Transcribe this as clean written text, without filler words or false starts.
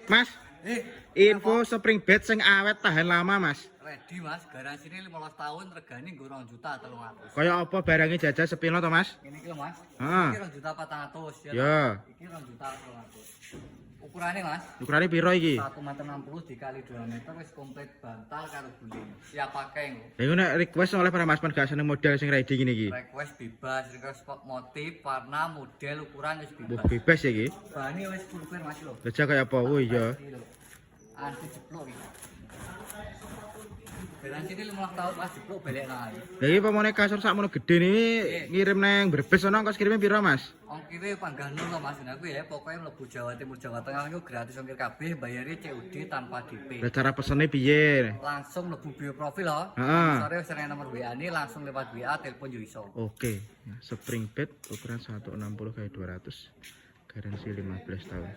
Mas. Info spring bed sing awet tahan lama, Mas. Ready Mas, garansinya 15 tahun, regane nggo 2.300.000. Kaya apa barangnya jajah sepino to, Mas? Ini iki lho Mas. Heeh. Iki 2.400.000 ya. Ya. Iki 2.400.000. Ukurannya Mas, Ukurane piro iki? 1,60 m dikali 2 meter wis komplit bantal karo guling. Siap pakai lho. Lha iku nek request oleh para Mas gak seneng model sing ready ngene iki. Request bebas, request motif, warna, model, ukuran wis Mbah bebas. bebas ya iki. Bahannya wis full clear Mas lho. Jajah kaya apa? Oh iya. Anti jeplok iki. Garansi ini 15 tahun Mas jeplok balik lagi. Lah iki pamane kasur sakmono gedhe niki ngirim nang Brebes ana ongkos kirime piro, Mas? Ongkire panggah nol Mas. Nah aku ya pokoknya mlebu Jawa Timur Jawa Tengah niku gratis ongkir kabeh, bayarnya COD tanpa DP. Lah cara pesene piye? Langsung mlebu bio profil loh. Heeh. Sore wis ana nomor WA ini langsung lewat WA telepon yo iso. Oke. Spring bed ukuran 160 x 200. Garansi 15 tahun.